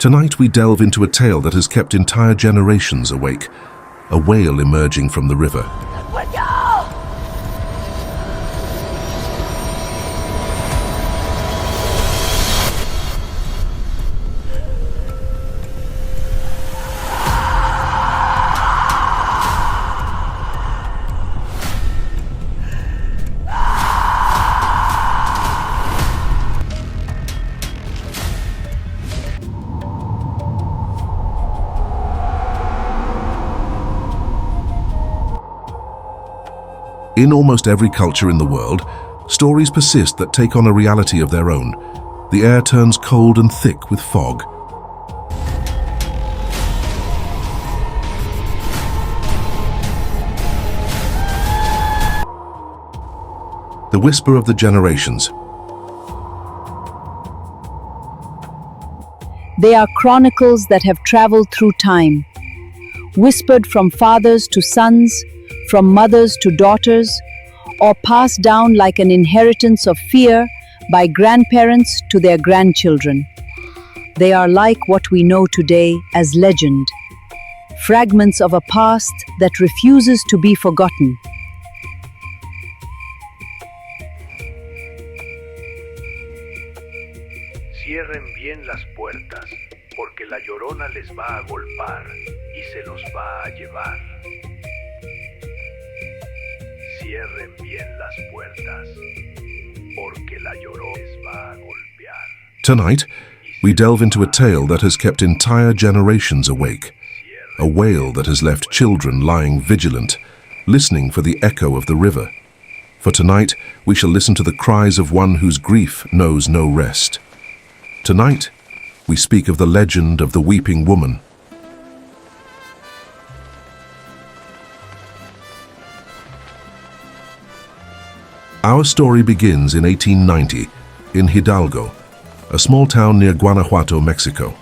Tonight we delve into a tale that has kept entire generations awake, a whale emerging from the river. In almost every culture in the world, stories persist that take on a reality of their own. The air turns cold and thick with fog. The whisper of the generations. They are chronicles that have traveled through time, whispered from fathers to sons, from mothers to daughters, or passed down like an inheritance of fear by grandparents to their grandchildren. They are like what we know today as legend, fragments of a past that refuses to be forgotten. Cierren bien las puertas, porque la Llorona les va a golpar y se los va a llevar. Cierren bien las puertas, porque la Llorona les va a golpear. Tonight, we delve into a tale that has kept entire generations awake, a wail that has left children lying vigilant, listening for the echo of the river. For tonight, we shall listen to the cries of one whose grief knows no rest. Tonight, we speak of the legend of the Weeping Woman. Our story begins in 1890 in Hidalgo, a small town near Guanajuato, Mexico.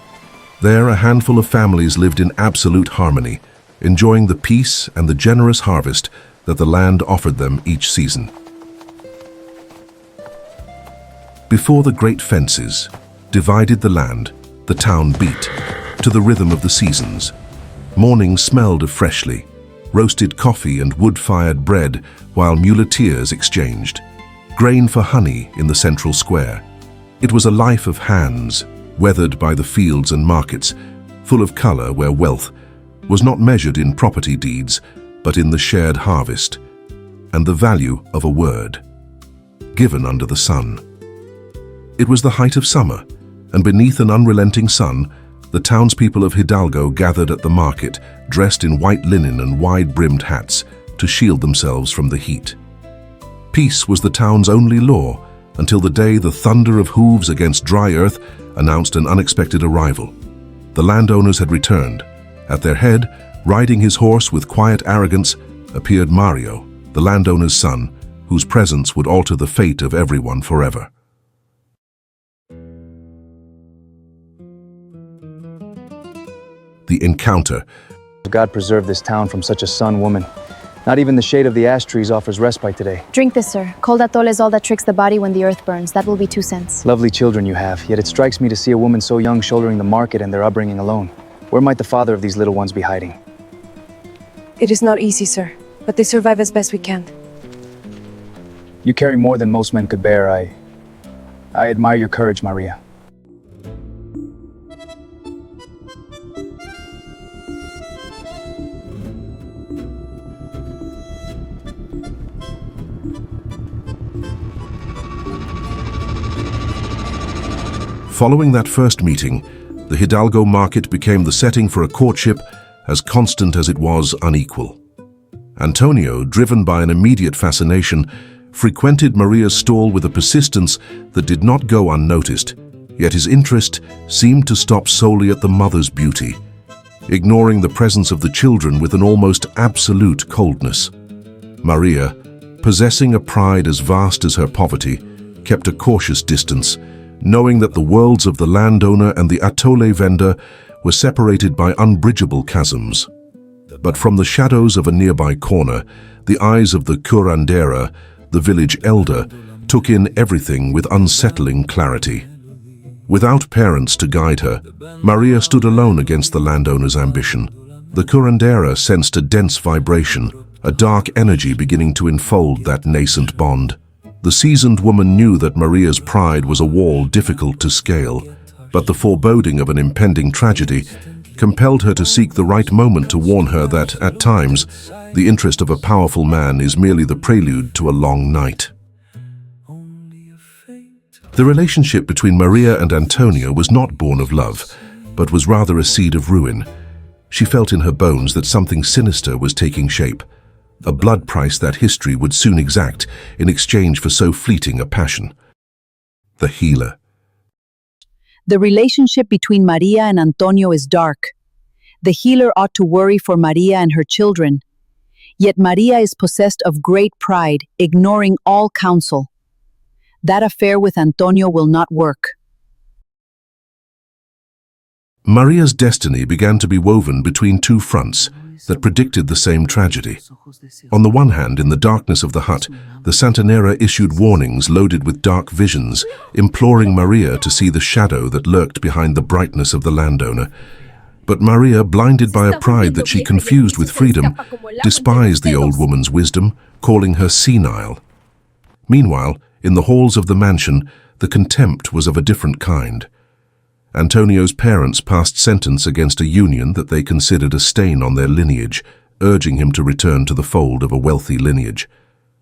There, a handful of families lived in absolute harmony, enjoying the peace and the generous harvest that the land offered them each season. Before the great fences divided the land, the town beat to the rhythm of the seasons. Mornings smelled of freshly roasted coffee and wood-fired bread, while muleteers exchanged grain for honey in the central square. It was a life of hands, weathered by the fields and markets, full of color where wealth was not measured in property deeds, but in the shared harvest, and the value of a word, given under the sun. It was the height of summer, and beneath an unrelenting sun, the townspeople of Hidalgo gathered at the market, dressed in white linen and wide-brimmed hats, to shield themselves from the heat. Peace was the town's only law, until the day the thunder of hooves against dry earth announced an unexpected arrival. The landowners had returned. At their head, riding his horse with quiet arrogance, appeared Mario, the landowner's son, whose presence would alter the fate of everyone forever. The encounter. God preserve this town from such a sun woman. Not even the shade of the ash trees offers respite today. Drink this, sir. Cold atole is all that tricks the body when the earth burns. That will be 2 cents. Lovely children you have, yet it strikes me to see a woman so young shouldering the market and their upbringing alone. Where might the father of these little ones be hiding? It is not easy, sir, but they survive as best we can. You carry more than most men could bear. I admire your courage, Maria. Following that first meeting, the Hidalgo market became the setting for a courtship as constant as it was unequal. Antonio, driven by an immediate fascination, frequented Maria's stall with a persistence that did not go unnoticed, yet his interest seemed to stop solely at the mother's beauty, ignoring the presence of the children with an almost absolute coldness. Maria, possessing a pride as vast as her poverty, kept a cautious distance, knowing that the worlds of the landowner and the atole vendor were separated by unbridgeable chasms. But from the shadows of a nearby corner, the eyes of the curandera, the village elder, took in everything with unsettling clarity. Without parents to guide her, Maria stood alone against the landowner's ambition. The curandera sensed a dense vibration, a dark energy beginning to enfold that nascent bond. The seasoned woman knew that Maria's pride was a wall difficult to scale, but the foreboding of an impending tragedy compelled her to seek the right moment to warn her that, at times, the interest of a powerful man is merely the prelude to a long night. The relationship between Maria and Antonio was not born of love, but was rather a seed of ruin. She felt in her bones that something sinister was taking shape, a blood price that history would soon exact in exchange for so fleeting a passion. The healer. The relationship between Maria and Antonio is dark. The healer ought to worry for Maria and her children. Yet Maria is possessed of great pride, ignoring all counsel. That affair with Antonio will not work. Maria's destiny began to be woven between two fronts that predicted the same tragedy. On the one hand, in the darkness of the hut, the Santanera issued warnings loaded with dark visions, imploring Maria to see the shadow that lurked behind the brightness of the landowner. But Maria, blinded by a pride that she confused with freedom, despised the old woman's wisdom, calling her senile. Meanwhile, in the halls of the mansion, the contempt was of a different kind. Antonio's parents passed sentence against a union that they considered a stain on their lineage, urging him to return to the fold of a wealthy lineage.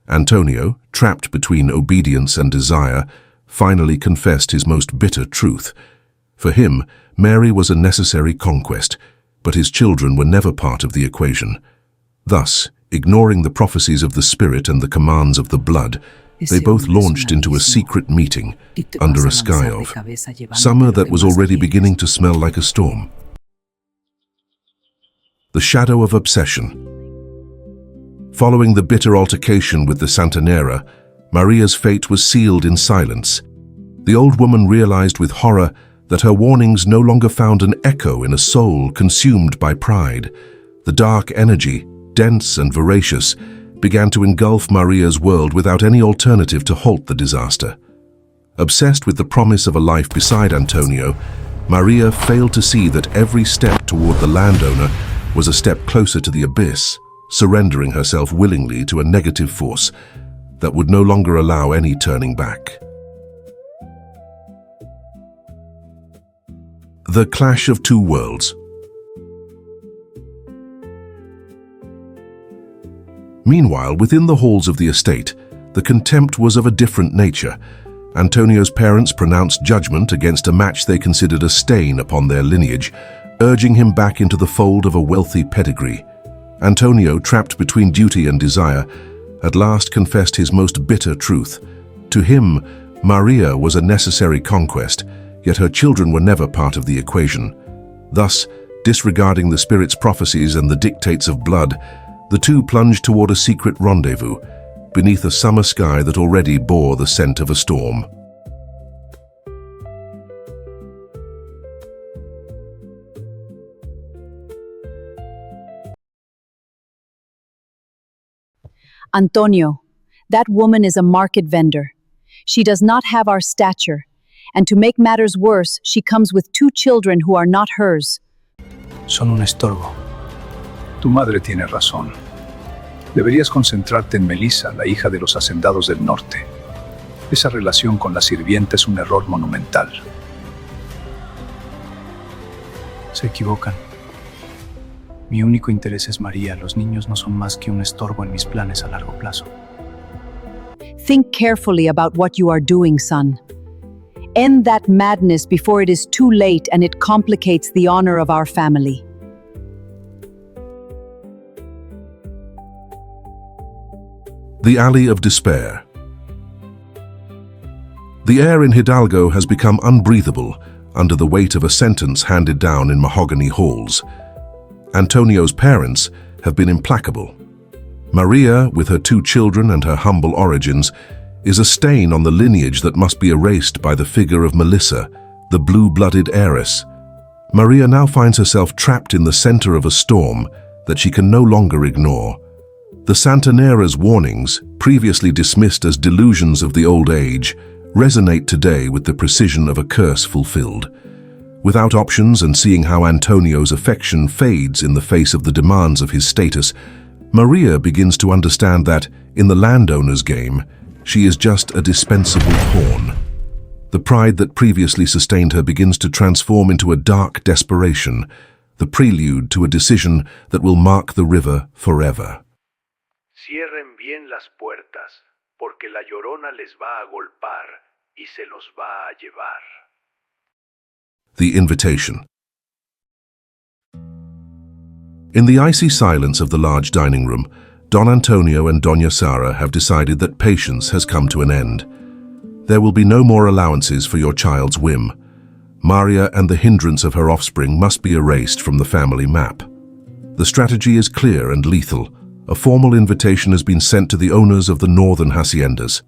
Antonio, trapped between obedience and desire, finally confessed his most bitter truth. For him, Mary was a necessary conquest, but his children were never part of the equation. Thus, ignoring the prophecies of the Spirit and the commands of the blood, they both launched into a secret meeting under a sky of summer that was already beginning to smell like a storm. The shadow of obsession. Following the bitter altercation with the Santanera, Maria's fate was sealed in silence. The old woman realized with horror that her warnings no longer found an echo in a soul consumed by pride. The dark energy, dense and voracious, began to engulf Maria's world without any alternative to halt the disaster. Obsessed with the promise of a life beside Antonio, Maria failed to see that every step toward the landowner was a step closer to the abyss, surrendering herself willingly to a negative force that would no longer allow any turning back. The clash of two worlds. Meanwhile, within the halls of the estate, the contempt was of a different nature. Antonio's parents pronounced judgment against a match they considered a stain upon their lineage, urging him back into the fold of a wealthy pedigree. Antonio, trapped between duty and desire, at last confessed his most bitter truth. To him, Maria was a necessary conquest, yet her children were never part of the equation. Thus, disregarding the Spirit's prophecies and the dictates of blood, the two plunged toward a secret rendezvous, beneath a summer sky that already bore the scent of a storm. Antonio, that woman is a market vendor. She does not have our stature, and to make matters worse, she comes with two children who are not hers. Son un estorbo. Tu madre tiene razón. Deberías concentrarte en Melissa, la hija de los hacendados del norte. Esa relación con la sirvienta es un error monumental. Se equivocan. Mi único interés es María. Los niños no son más que un estorbo en mis planes a largo plazo. Think carefully about what you are doing, son. End that madness before it is too late and it complicates the honor of our family. The Alley of Despair. The air in Hidalgo has become unbreathable under the weight of a sentence handed down in mahogany halls. Antonio's parents have been implacable. Maria, with her two children and her humble origins, is a stain on the lineage that must be erased by the figure of Melissa, the blue-blooded heiress. Maria now finds herself trapped in the center of a storm that she can no longer ignore. The Santanera's warnings, previously dismissed as delusions of the old age, resonate today with the precision of a curse fulfilled. Without options and seeing how Antonio's affection fades in the face of the demands of his status, Maria begins to understand that, in the landowner's game, she is just a dispensable pawn. The pride that previously sustained her begins to transform into a dark desperation, the prelude to a decision that will mark the river forever. Cierren bien las puertas, porque la Llorona les va a golpar y se los va a llevar. The invitation. In the icy silence of the large dining room, Don Antonio and Doña Sara have decided that patience has come to an end. There will be no more allowances for your child's whim. Maria and the hindrance of her offspring must be erased from the family map. The strategy is clear and lethal. A formal invitation has been sent to the owners of the northern haciendas.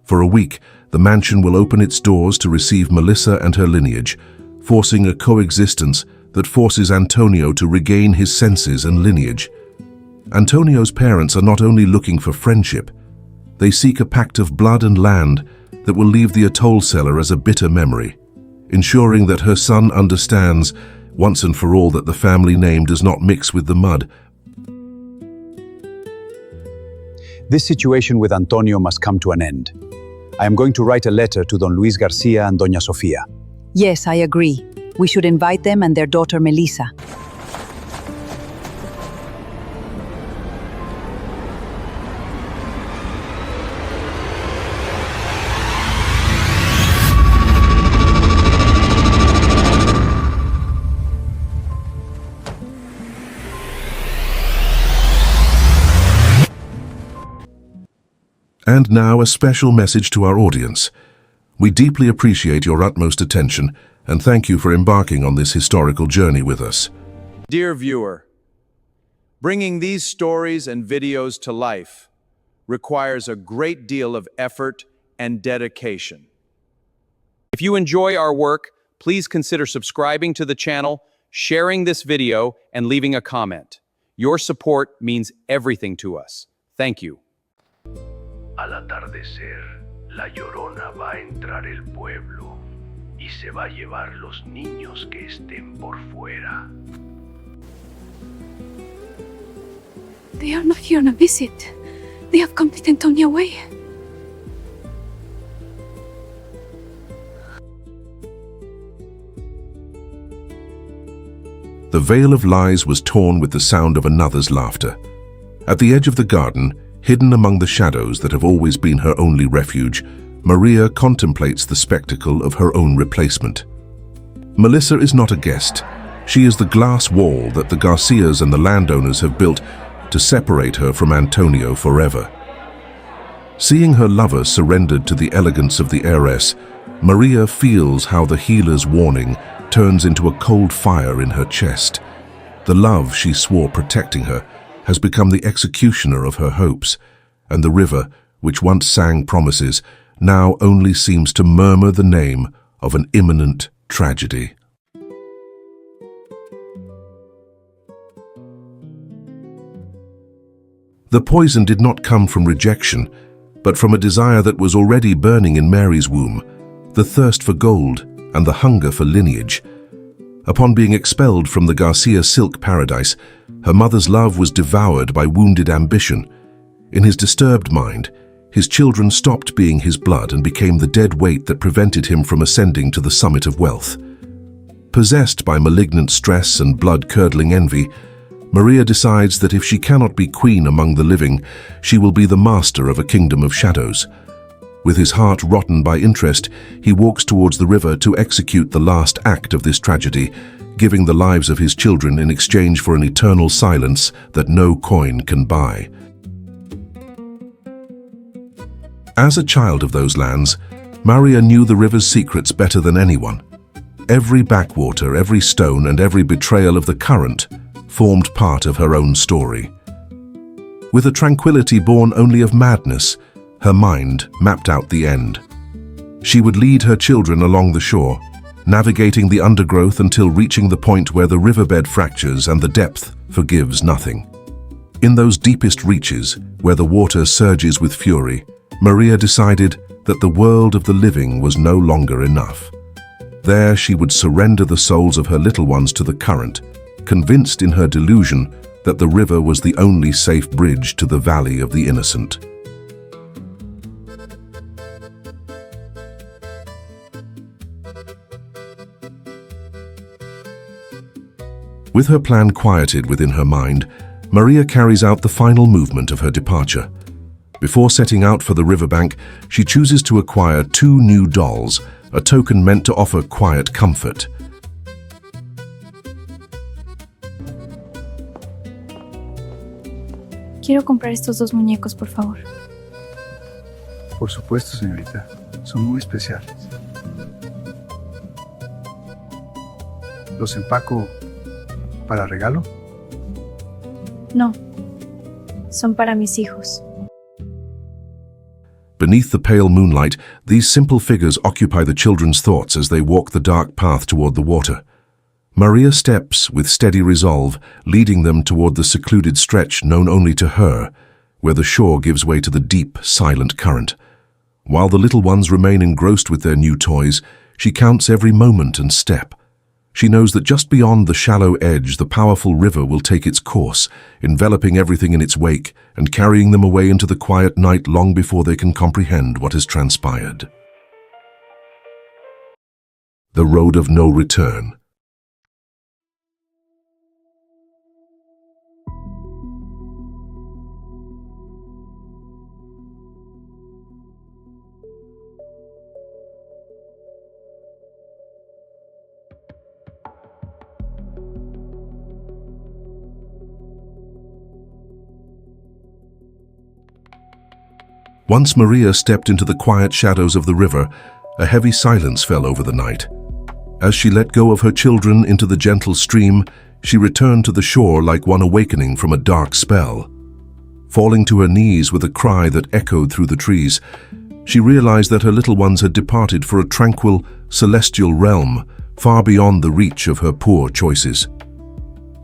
For a week, the mansion will open its doors to receive Melissa and her lineage, forcing a coexistence that forces Antonio to regain his senses and lineage. Antonio's parents are not only looking for friendship, they seek a pact of blood and land that will leave the atoll cellar as a bitter memory, ensuring that her son understands once and for all that the family name does not mix with the mud. This situation with Antonio must come to an end. I am going to write a letter to Don Luis Garcia and Doña Sofia. Yes, I agree. We should invite them and their daughter Melissa. And now a special message to our audience. We deeply appreciate your utmost attention and thank you for embarking on this historical journey with us. Dear viewer, bringing these stories and videos to life requires a great deal of effort and dedication. If you enjoy our work, please consider subscribing to the channel, sharing this video, and leaving a comment. Your support means everything to us. Thank you. Al atardecer, la Llorona va a entrar el pueblo y se va a llevar los niños que estén por fuera. They are not here on a visit. They have come to Antonio away. The veil of lies was torn with the sound of another's laughter. At the edge of the garden, hidden among the shadows that have always been her only refuge, Maria contemplates the spectacle of her own replacement. Melissa is not a guest. She is the glass wall that the Garcias and the landowners have built to separate her from Antonio forever. Seeing her lover surrendered to the elegance of the heiress, Maria feels how the healer's warning turns into a cold fire in her chest. The love she swore protecting her has become the executioner of her hopes, and the river, which once sang promises, now only seems to murmur the name of an imminent tragedy. The poison did not come from rejection, but from a desire that was already burning in Mary's womb, the thirst for gold and the hunger for lineage. Upon being expelled from the Garcia silk paradise, her mother's love was devoured by wounded ambition. In his disturbed mind, his children stopped being his blood and became the dead weight that prevented him from ascending to the summit of wealth. Possessed by malignant stress and blood-curdling envy, Maria decides that if she cannot be queen among the living, she will be the master of a kingdom of shadows. With his heart rotten by interest, he walks towards the river to execute the last act of this tragedy, giving the lives of his children in exchange for an eternal silence that no coin can buy. As a child of those lands, Maria knew the river's secrets better than anyone. Every backwater, every stone, and every betrayal of the current formed part of her own story. With a tranquility born only of madness, her mind mapped out the end. She would lead her children along the shore, navigating the undergrowth until reaching the point where the riverbed fractures and the depth forgives nothing. In those deepest reaches, where the water surges with fury, Maria decided that the world of the living was no longer enough. There she would surrender the souls of her little ones to the current, convinced in her delusion that the river was the only safe bridge to the valley of the innocent. With her plan quieted within her mind, Maria carries out the final movement of her departure. Before setting out for the riverbank, she chooses to acquire 2 new dolls, a token meant to offer quiet comfort. Quiero comprar estos 2 muñecos, por favor. Por supuesto, señorita. Son muy especiales. ¿Los empaco para regalo? No, son para mis hijos. Beneath the pale moonlight, these simple figures occupy the children's thoughts as they walk the dark path toward the water. Maria steps with steady resolve, leading them toward the secluded stretch known only to her, where the shore gives way to the deep, silent current. While the little ones remain engrossed with their new toys, she counts every moment and step. She knows that just beyond the shallow edge, the powerful river will take its course, enveloping everything in its wake and carrying them away into the quiet night long before they can comprehend what has transpired. The road of no return. Once Maria stepped into the quiet shadows of the river, a heavy silence fell over the night. As she let go of her children into the gentle stream, she returned to the shore like one awakening from a dark spell. Falling to her knees with a cry that echoed through the trees, she realized that her little ones had departed for a tranquil, celestial realm far beyond the reach of her poor choices.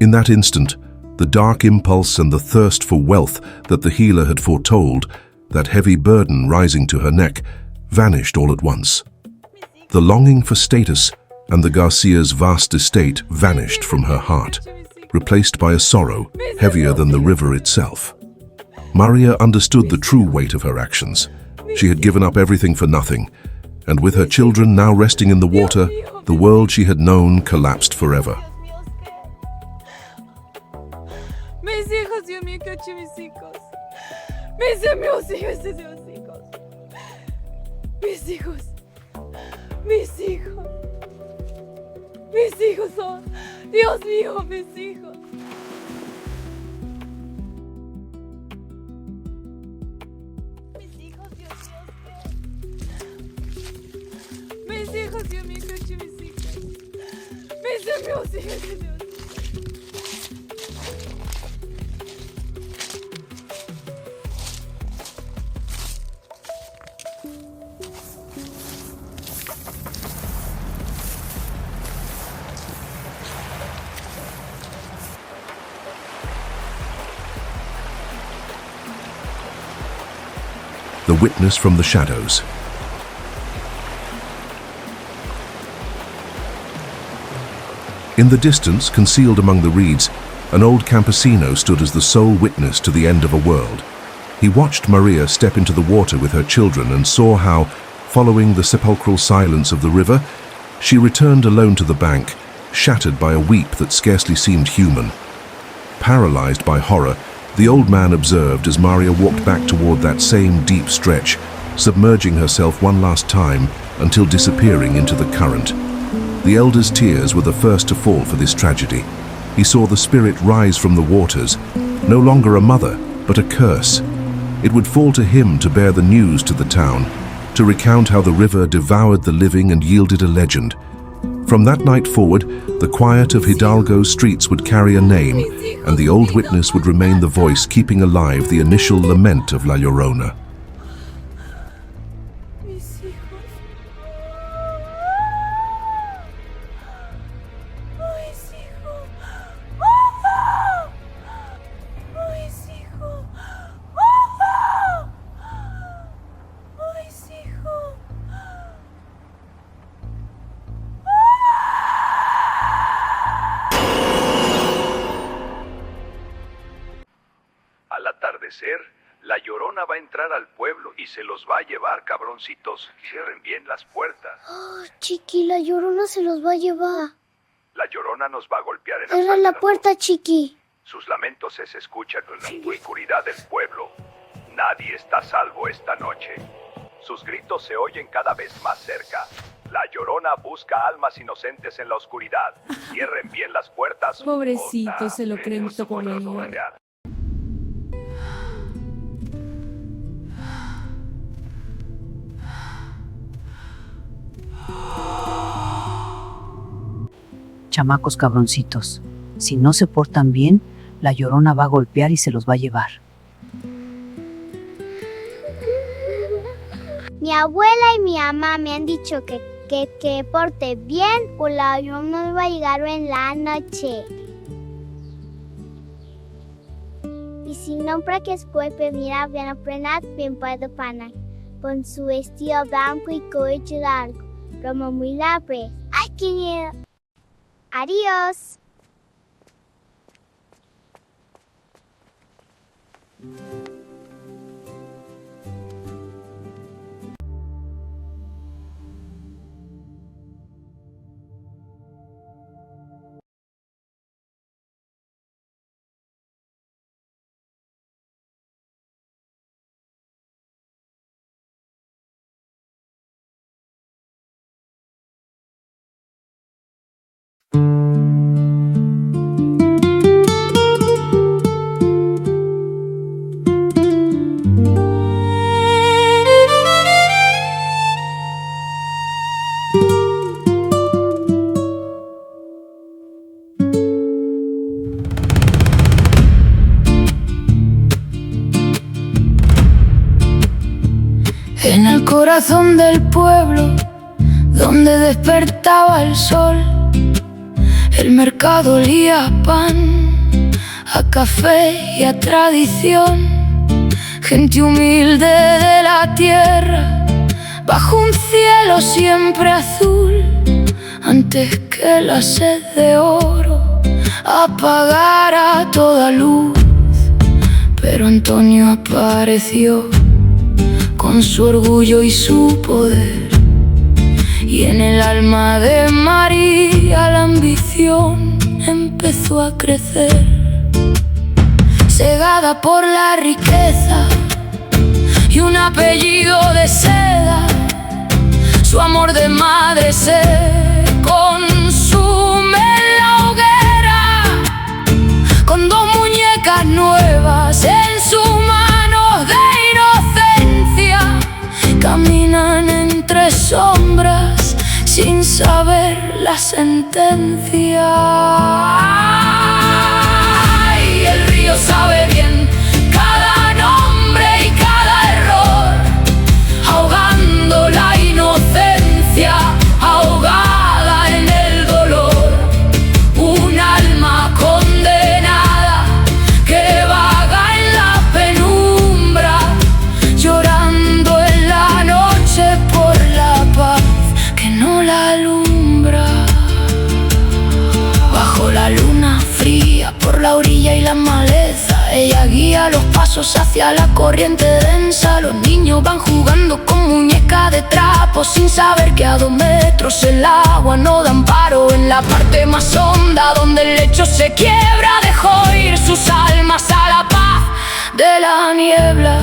In that instant, the dark impulse and the thirst for wealth that the healer had foretold, that heavy burden rising to her neck, vanished all at once. The longing for status and the Garcia's vast estate vanished from her heart, replaced by a sorrow heavier than the river itself. Maria understood the true weight of her actions. She had given up everything for nothing, and with her children now resting in the water, the world she had known collapsed forever. Mis hijos, Dios mío, que ocho mis hijos. Mis hijos, mis hijos. Mis hijos. Mis hijos. Mis hijos son. Dios mío, mis hijos. Mis hijos, Dios mío. Mis hijos, Dios mío, que ocho mis hijos. Mis hijos, Dios mío. The witness from the shadows. In the distance, concealed among the reeds, an old campesino stood as the sole witness to the end of a world. He watched Maria step into the water with her children and saw how, following the sepulchral silence of the river, she returned alone to the bank, shattered by a weep that scarcely seemed human. Paralyzed by horror, the old man observed as Maria walked back toward that same deep stretch, submerging herself one last time until disappearing into the current. The elder's tears were the first to fall for this tragedy. He saw the spirit rise from the waters, no longer a mother, but a curse. It would fall to him to bear the news to the town, to recount how the river devoured the living and yielded a legend. From that night forward, the quiet of Hidalgo's streets would carry a name, and the old witness would remain the voice keeping alive the initial lament of La Llorona. Mis hijos. atardecer, la Llorona va a entrar al pueblo y se los va a llevar, cabroncitos. Cierren bien las puertas. Oh, Chiqui, la Llorona se los va a llevar. La Llorona nos va a golpear en Cierra la puerta, Chiqui. Sus lamentos se escuchan en la oscuridad del pueblo. Nadie está a salvo esta noche. Sus gritos se oyen cada vez más cerca. La Llorona busca almas inocentes en la oscuridad. Cierren bien las puertas. Pobrecito, se lo creen con ello. Chamacos cabroncitos, si no se portan bien, la Llorona va a golpear y se los va a llevar. Mi abuela y mi mamá me han dicho que porte bien o la Llorona me va a llegar en la noche. Y si no para que después mira bien aprenat bien para pana, con su vestido blanco y cuello largo, como muy largo. ¡Ay, qué miedo! Adiós. En el corazón del pueblo, donde despertaba el sol, el mercado olía a pan, a café y a tradición. Gente humilde de la tierra, bajo un cielo siempre azul, antes que la sed de oro apagara toda luz. Pero Antonio apareció con su orgullo y su poder, y en el alma de María la ambición empezó a crecer. Cegada por la riqueza y un apellido de seda, su amor de madre se consume en la hoguera, con dos muñecas nuevas en sus manos de inocencia. Caminan entre sombras sin saber la sentencia. Y el río sabe bien cada nombre y cada error, ahogando la inocencia, ahogada en el dolor. Un alma condenada que vaga en la penumbra, llorando en la noche por la paz que no la alumbra. Bajo la luna fría, por la orilla y la maleza, ella guía los pasos hacia la corriente densa. Los niños van jugando con muñecas de trapo, sin saber que a 2 metros el agua no da amparo. En la parte más honda, donde el lecho se quiebra, dejó ir sus almas a la paz de la niebla.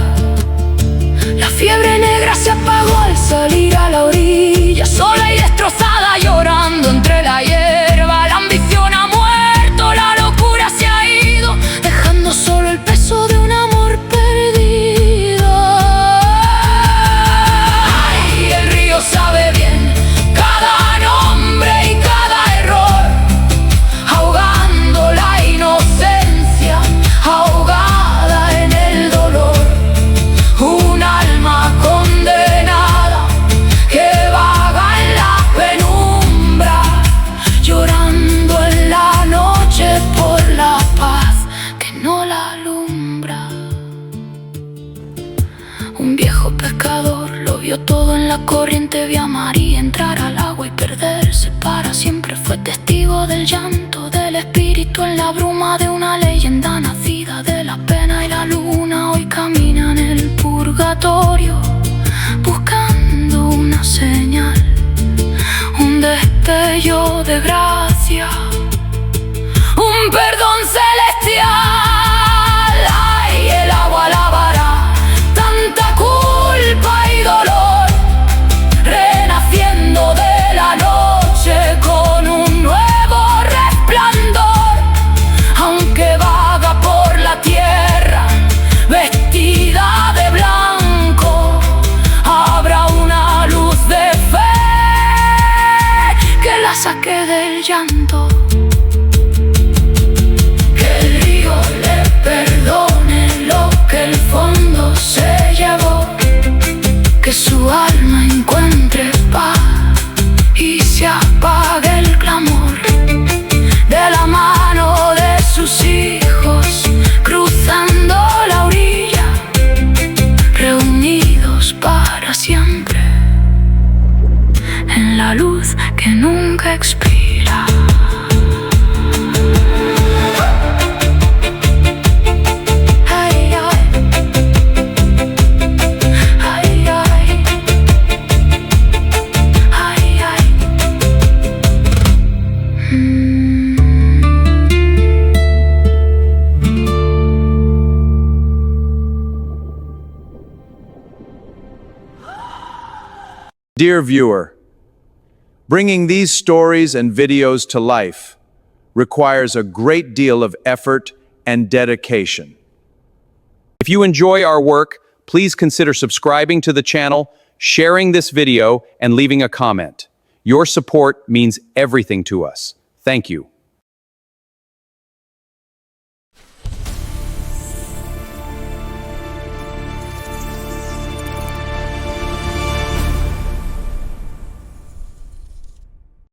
La fiebre negra se apagó al salir a la orilla, sola y destrozada, llorando entre la hierba. La ambición ha muerto, la locura se ha ido, dejando solo el peso de un amor perdido. Ay, el río sabe bien cada nombre y cada error, ahogando la inocencia, ahogada en el dolor. Un alma condenada que vaga en la penumbra, llorando en la noche por la paz que no la alumbra. Un viejo pescador lo vio todo en la corriente, vio a María entrar al agua y perderse para siempre. Fue testigo del llanto de el espíritu en la bruma de una leyenda nacida de la pena y la luna. Hoy camina en el purgatorio buscando una señal, un destello de gracia, un perdón celestial. Ay, el agua lavará tanta culpa y dolor, renaciendo de la noche con un nuevo resplandor. Aunque vaga por la tierra vestida de blanco, habrá una luz de fe que la saque del llanto. Que el río le perdone lo que el fondo se llevó, que su alma encuentre paz y se apague el clamor. De la mano de sus hijos cruzando la orilla, reunidos para siempre en la luz que nunca expira. Ay, ay. Ay, ay. Ay, ay. Dear viewer, bringing these stories and videos to life requires a great deal of effort and dedication. If you enjoy our work, please consider subscribing to the channel, sharing this video, and leaving a comment. Your support means everything to us. Thank you.